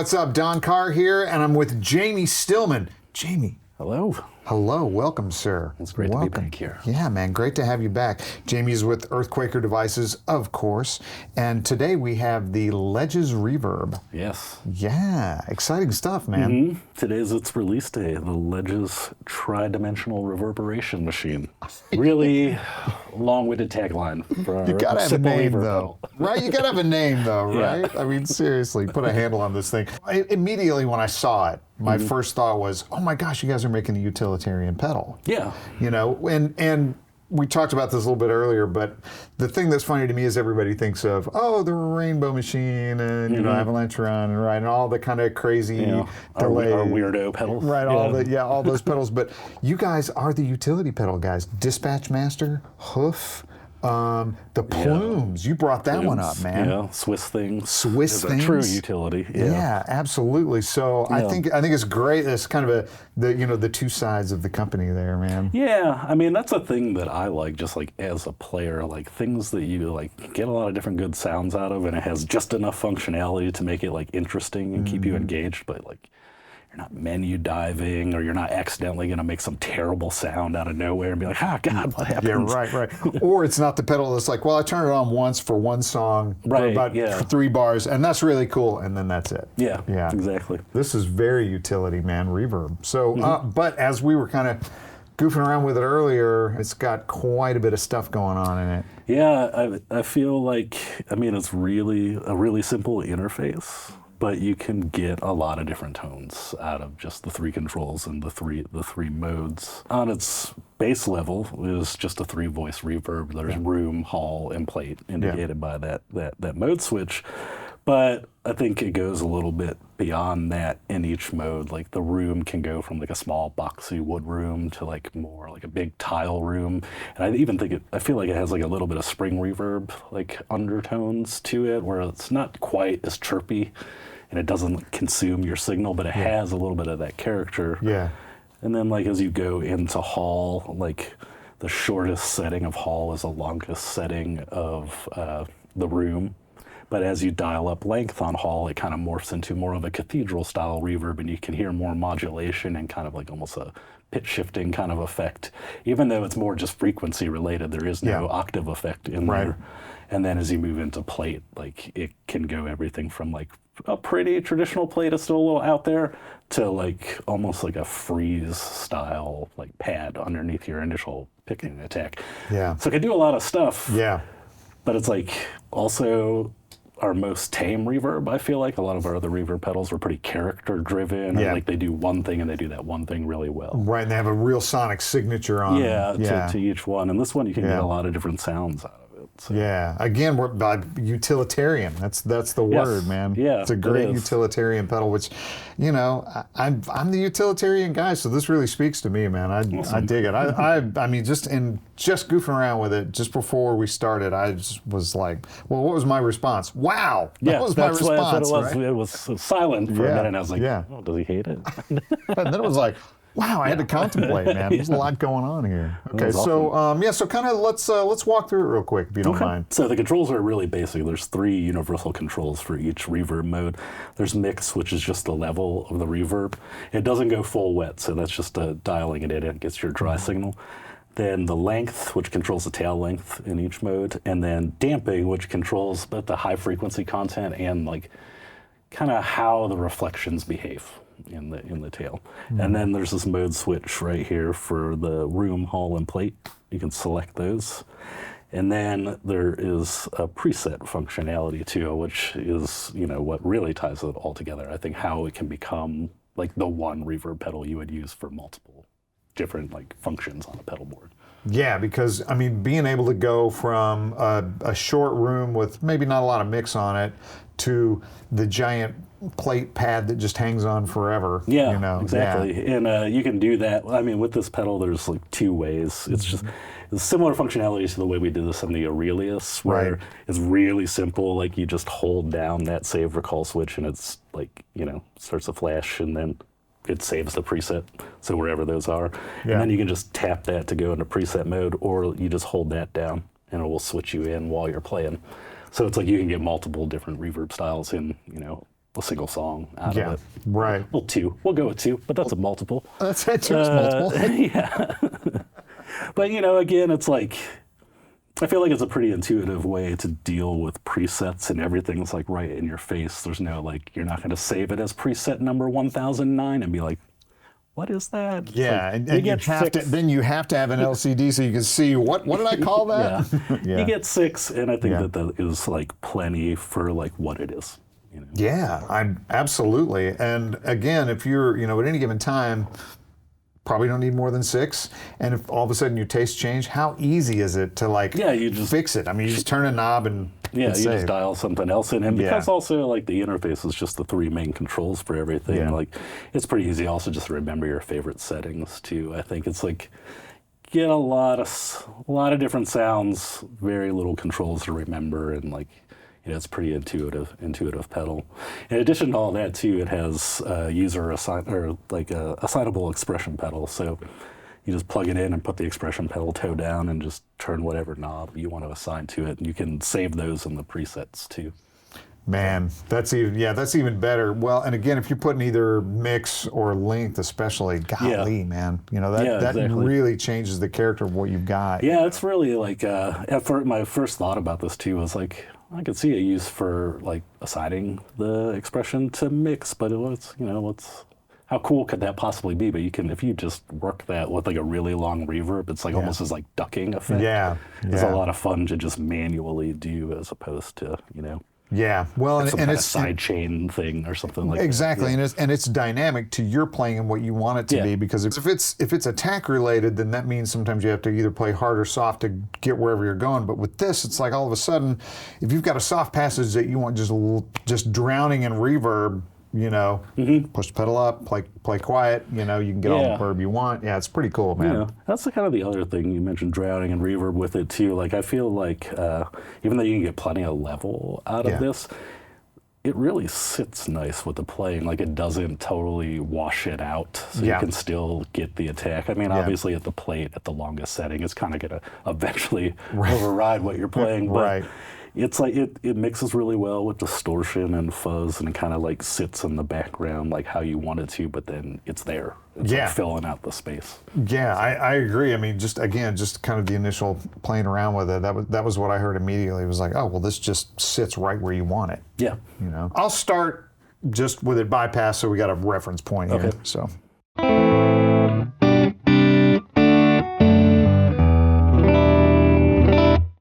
what's up? Don Carr here, and I'm with Jamie Stillman. Jamie. Hello. Hello. Welcome, sir. It's great to be back here. Yeah, man. Great to have you back. Jamie's with Earthquaker Devices, of course. And today we have the Ledges Reverb. Yes. Yeah. Exciting stuff, man. Today's its release day. The Ledges tri-dimensional reverberation machine. Really long-winded tagline for You gotta have a name, reverb though. Right? You gotta have a name, though, right? Yeah. I mean, seriously, put a handle on this thing. Immediately when I saw it, my first thought was, oh my gosh, you guys are making a utilitarian pedal. Yeah. You know, and we talked about this a little bit earlier, but the thing that's funny to me is everybody thinks of, oh, the Rainbow Machine and, you know, Avalanche Run and all the kind of crazy delay. Our weirdo pedals. Right, all those pedals. But you guys are the utility pedal guys. Dispatch Master, Hoof, the Plumes. You brought that one up, man. Yeah, Swiss Things. Swiss is Things. a true utility. Yeah, absolutely. So I think it's great. It's kind of the two sides of the company there, man. Yeah, I mean that's a thing that I like, just like as a player, like things that you like get a lot of different good sounds out of, and it has just enough functionality to make it like interesting and keep you engaged, but like you're not menu diving, or you're not accidentally going to make some terrible sound out of nowhere and be like, oh God, what happened? Yeah, right. Or it's not the pedal that's like, well, I turned it on once for one song for about 3 bars, and that's really cool, and then that's it. Yeah, exactly. This is very utility, man, reverb. So, but as we were kind of goofing around with it earlier, it's got quite a bit of stuff going on in it. Yeah, I feel like, I mean, it's really a really simple interface, but you can get a lot of different tones out of just the 3 controls and the three modes. On its base level is just a 3-voice reverb. There's room, hall, and plate indicated by that mode switch. But I think it goes a little bit beyond that in each mode. Like the room can go from like a small boxy wood room to like more like a big tile room. And I even think I feel like it has like a little bit of spring reverb, like undertones to it, where it's not quite as chirpy and it doesn't consume your signal, but it has a little bit of that character. Yeah. And then like as you go into hall, like the shortest setting of hall is the longest setting of the room. But as you dial up length on hall, it kind of morphs into more of a cathedral style reverb, and you can hear more modulation and kind of like almost a pitch shifting kind of effect. Even though it's more just frequency related, there is no octave effect in there. And then as you move into plate, like it can go everything from like a pretty traditional plate is still a little out there to like almost like a freeze style like pad underneath your initial picking attack. Yeah. So it can do a lot of stuff. Yeah. But it's like also our most tame reverb. I feel like a lot of our other reverb pedals were pretty character driven. Yeah. And like they do one thing and they do that one thing really well. Right, and they have a real sonic signature on them. To each one. And this one you can get a lot of different sounds out of it. So. Yeah, again, we're utilitarian. That's the word, man. Yeah, it's a great utilitarian pedal. Which, you know, I'm the utilitarian guy, so this really speaks to me, man. I dig it. I mean, just goofing around with it just before we started, I just was like, well, what was my response? Wow, that was my response. That's what it was. Right? It was silent for a minute, and I was like, oh, does he hate it? And then it was like, wow, I had to contemplate, man. There's a lot going on here. Okay, so awesome. so kind of let's walk through it real quick, if you don't mind. So the controls are really basic. There's 3 universal controls for each reverb mode. There's mix, which is just the level of the reverb. It doesn't go full wet, so that's just dialing it in. It gets your dry signal. Then the length, which controls the tail length in each mode, and then damping, which controls both the high frequency content and like kind of how the reflections behave in the tail. And then there's this mode switch right here for the room, hall, and plate. You can select those. And then there is a preset functionality too, which is, you know, what really ties it all together. I think how it can become like the one reverb pedal you would use for multiple different like functions on a pedal board. Yeah, because I mean, being able to go from a short room with maybe not a lot of mix on it to the giant plate pad that just hangs on forever. Yeah, you know? exactly. Yeah. And you can do that. I mean, with this pedal, there's like 2 ways. It's just it's similar functionality to the way we did this on the Aurelius, where it's really simple. Like you just hold down that save recall switch, and it's like, you know, starts to flash, and then it saves the preset, so wherever those are. And then you can just tap that to go into preset mode, or you just hold that down and it will switch you in while you're playing. So it's like you can get multiple different reverb styles in, you know, a single song out Yeah, of it. right. Well, two. We'll go with two, but that's a multiple. That's multiple. Yeah. But, again, it's like, I feel like it's a pretty intuitive way to deal with presets, and everything's like right in your face. There's no you're not going to save it as preset number 1009 and be like, what is that? It's Yeah, like, and you have to, then you have to have an LCD so you can see what did I call that? Yeah. You get 6, and I think that is like plenty for like what it is. Yeah, I'm absolutely. And again, if you're, at any given time, probably don't need more than 6. And if all of a sudden your tastes change, how easy is it to you just fix it? I mean, you just turn a knob and you it's just saved. dial something else in. And because also like the interface is just the 3 main controls for everything, like it's pretty easy also just to remember your favorite settings too. I think it's like get a lot of different sounds, very little controls to remember, and like it's pretty intuitive pedal. In addition to all that too, it has assignable expression pedal. So you just plug it in and put the expression pedal toe down and just turn whatever knob you want to assign to it. And you can save those in the presets too. Man, that's even better. Well, and again, if you're putting either mix or length, especially, golly, man, that exactly. really changes the character of what you've got. Yeah, it's really like my first thought about this too was like, I could see a use for like assigning the expression to mix, but how cool could that possibly be? But if you just work that with like a really long reverb, it's like almost as like ducking effect. Yeah. It's a lot of fun to just manually do as opposed to, Yeah, well, and it's a sidechain thing or something like exactly, that. and it's dynamic to your playing and what you want it to be. Because if it's attack related, then that means sometimes you have to either play hard or soft to get wherever you're going. But with this, it's like all of a sudden, if you've got a soft passage that you want just drowning in reverb, push the pedal up, play quiet. You can get all the reverb you want. Yeah, it's pretty cool, man. Yeah, that's kind of the other thing you mentioned, drowning and reverb with it too. Like I feel like even though you can get plenty of level out of this, it really sits nice with the playing. Like it doesn't totally wash it out, so you can still get the attack. I mean, obviously at the plate at the longest setting, it's kind of going to eventually override what you're playing, but. It's like it mixes really well with distortion and fuzz, and it kind of like sits in the background like how you want it to, but then it's there. It's like filling out the space. Yeah, I agree. I mean, just kind of the initial playing around with it, that was what I heard immediately. It was like, oh, well, this just sits right where you want it. Yeah. I'll start just with it bypassed, so we got a reference point here. Okay. So.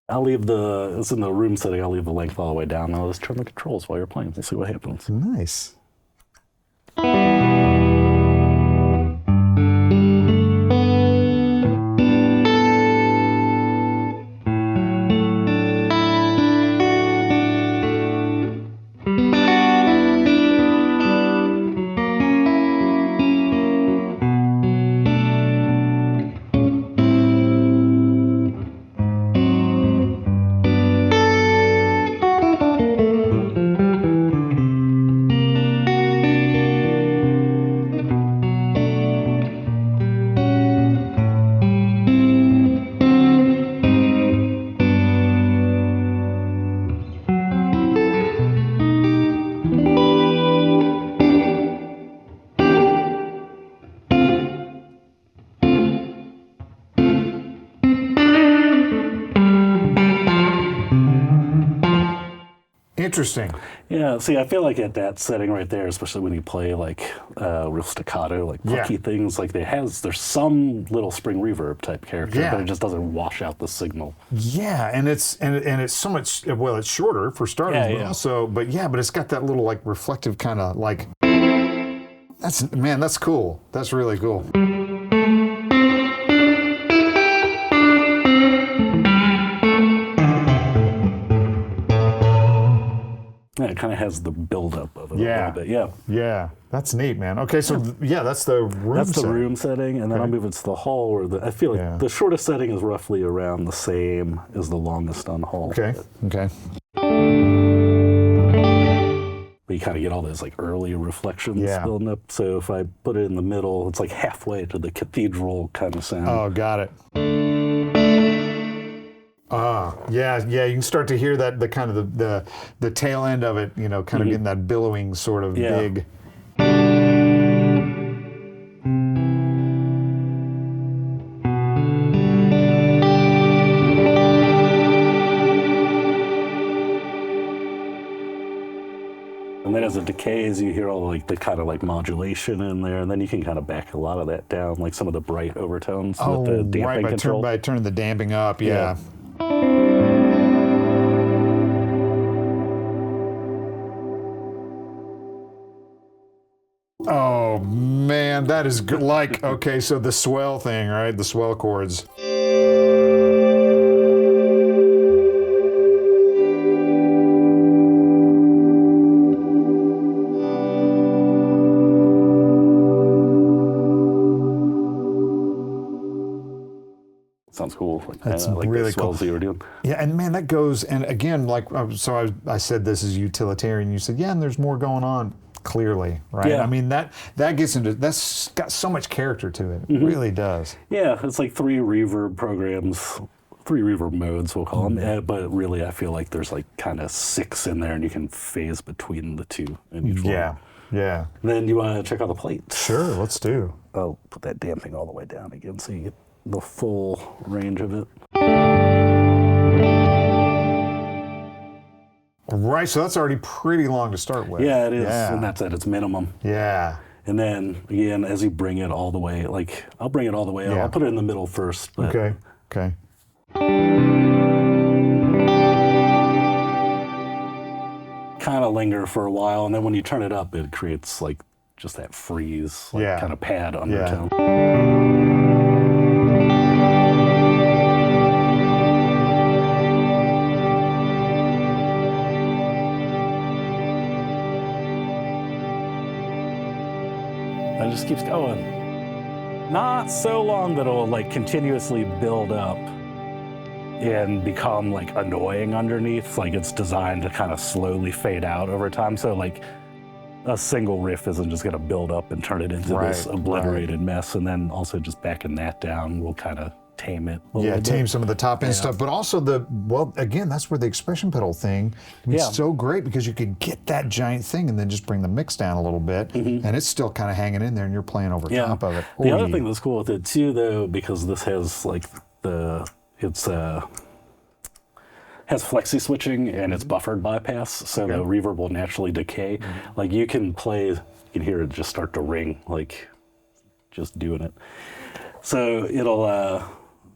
I'll leave it's in the room setting, I'll leave the length all the way down. I'll just turn the controls while you're playing. We'll see what happens. Nice. Interesting. Yeah, see, I feel like at that setting right there, especially when you play like real staccato, like plucky things, like there's some little spring reverb type character, but it just doesn't wash out the signal. Yeah, and it's so much. Well, it's shorter for starters, but also, but it's got that little like reflective kind of like. That's cool. That's really cool. Yeah, it kind of has the buildup of it a little bit. Yeah. Yeah, that's neat, man. Okay, so that's the room. That's the room setting, and then I'll move it to the hall, where I feel like the shortest setting is roughly around the same as the longest on hall. Okay. Okay. But you kind of get all those like early reflections building up. So if I put it in the middle, it's like halfway to the cathedral kind of sound. Oh, got it. Yeah, you can start to hear that the kind of the tail end of it, kind of getting that billowing sort of big. And then as it decays, you hear all like the kind of like modulation in there, and then you can kind of back a lot of that down, like some of the bright overtones with the damping control. By turning the damping up, yeah. Oh man, that is good. Like, okay, so the swell thing, right? The swell chords. Sounds cool. That's like really the swells cool. you were doing. Yeah, and man, that goes, and again, like, so I said this is utilitarian. You said, yeah, and there's more going on. Clearly, right? Yeah. I mean, that's got so much character to it. It really does. Yeah, it's like 3 reverb programs, 3 reverb modes, we'll call them. But really, I feel like there's like kind of 6 in there, and you can phase between the 2 in each one. Yeah. Then you want to check out the plate? Sure, let's do. I'll put that damping all the way down again so you get the full range of it. Right, so that's already pretty long to start with. Yeah, it is, and that's at its minimum. Yeah. And then, again, as you bring it all the way, like, I'll bring it all the way up. I'll put it in the middle first. But Okay. kind of linger for a while, and then when you turn it up, it creates, like, just that freeze, like, kind of pad undertone. And it just keeps going. Not so long that it'll like continuously build up and become like annoying underneath. Like it's designed to kind of slowly fade out over time. So like a single riff isn't just gonna build up and turn it into this obliterated mess. And then also just backing that down will kind of tame it. Tame some of the top end stuff, but also again, that's where the expression pedal thing is so great, because you can get that giant thing and then just bring the mix down a little bit, and it's still kind of hanging in there, and you're playing over top of it. The other thing that's cool with it too, though, because this has like has flexi switching and it's buffered bypass, so the reverb will naturally decay. Like you can hear it just start to ring, like just doing it. So it'll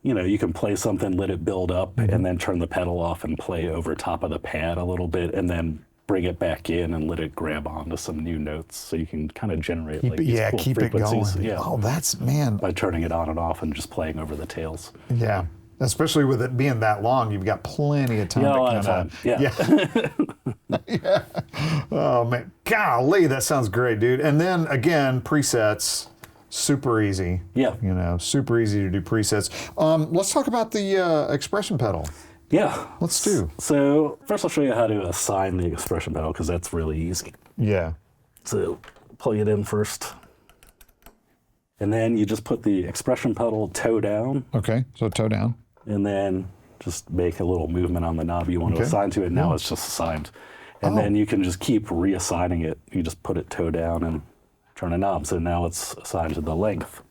you can play something, let it build up, and then turn the pedal off and play over top of the pad a little bit, and then bring it back in and let it grab onto some new notes. So you can kind of generate keep it going. Yeah. Oh, that's, man. By turning it on and off and just playing over the tails. Yeah. Especially with it being that long, you've got plenty of time to Yeah. Oh, man. Golly, that sounds great, dude. And then, again, presets. Super easy. Yeah. Super easy to do presets. Let's talk about the expression pedal. Yeah. Let's do. So first I'll show you how to assign the expression pedal, because that's really easy. Yeah. So plug it in first. And then you just put the expression pedal toe down. Okay, so toe down. And then just make a little movement on the knob you want to assign to it. Now it's just assigned. And then you can just keep reassigning it. You just put it toe down and turn a knob, so now it's assigned to the length.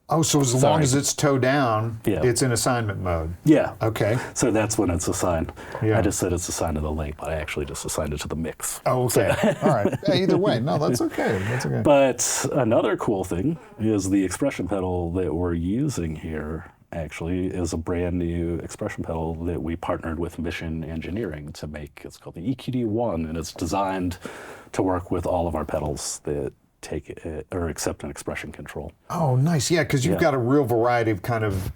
Oh, so as long as it's toe down, it's in assignment mode. Yeah. Okay. So that's when it's assigned. Yeah. I just said it's assigned to the length, but I actually just assigned it to the mix. Oh, okay. All right. Either way, no, that's okay. That's okay. But another cool thing is the expression pedal that we're using here actually is a brand new expression pedal that we partnered with Mission Engineering to make. It's called the EQD1, and it's designed to work with all of our pedals that take it or accept an expression control. Oh, nice. Yeah, because you've got a real variety of kind of,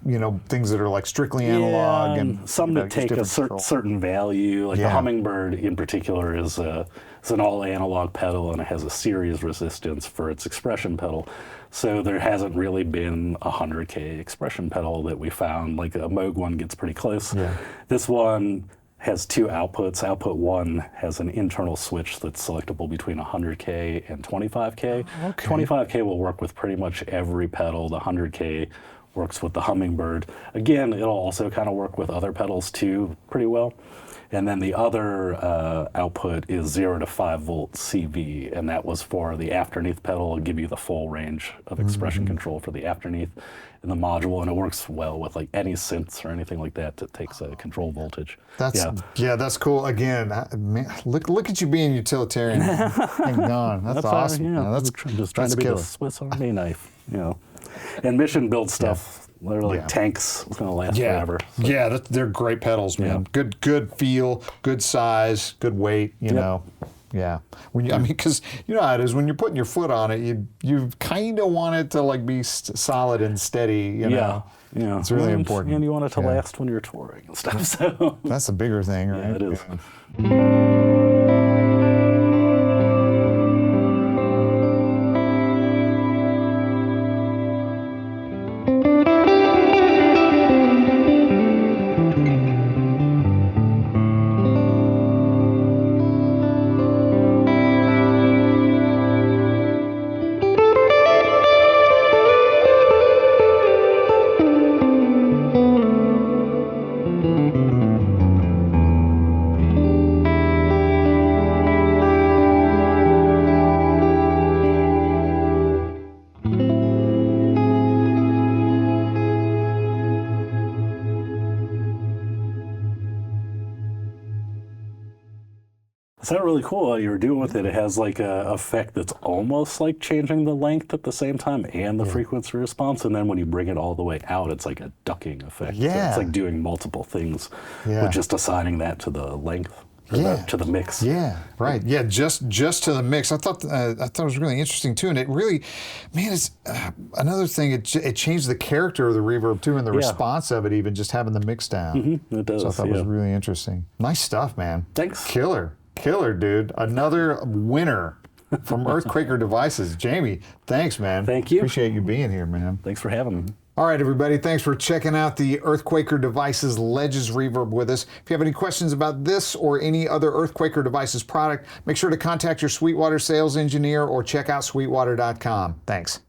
things that are like strictly analog and some that take a certain value. Like the Hummingbird in particular is an all analog pedal, and it has a series resistance for its expression pedal. So there hasn't really been a 100K expression pedal that we found. Like a Moog one gets pretty close. Yeah. This one has 2 outputs. Output 1 has an internal switch that's selectable between 100K and 25K. Okay. 25K will work with pretty much every pedal. The 100K works with the hummingbird. Again, it'll also kind of work with other pedals too pretty well. And then the other output is 0 to 5 volt CV, and that was for the afterneath pedal. It'll give you the full range of expression control for the afterneath in the module, and it works well with like any synths or anything like that that takes a control voltage. That's cool. Again, man, look at you being utilitarian and gone. That's awesome. That's just trying to be the Swiss Army knife, you know. And mission build stuff. They're like tanks. It's gonna last forever. So. Yeah, they're great pedals, man. Good feel, good size, good weight. You know. Yeah. When you, I mean, because you know how it is when you're putting your foot on it, you kind of want it to like be solid and steady. You know. Yeah. It's really important. And you want it to last when you're touring and stuff. So that's a bigger thing, right? Yeah, it is. Is that really cool what you were doing with it? It has like a effect that's almost like changing the length at the same time and the frequency response, and then when you bring it all the way out, it's like a ducking effect. Yeah. So it's like doing multiple things with just assigning that to the length. To the mix. Yeah, right. Yeah, just to the mix. I thought it was really interesting too, and it really, man, it's another thing. It changed the character of the reverb too, and the response of it, even just having the mix down. It does. So I thought it was really interesting. Nice stuff, man. Thanks. Killer, dude. Another winner from Earthquaker Devices. Jamie, thanks, man. Thank you. Appreciate you being here, man. Thanks for having me. All right, everybody, thanks for checking out the Earthquaker Devices Ledges Reverb with us. If you have any questions about this or any other Earthquaker Devices product, make sure to contact your Sweetwater sales engineer or check out sweetwater.com. Thanks.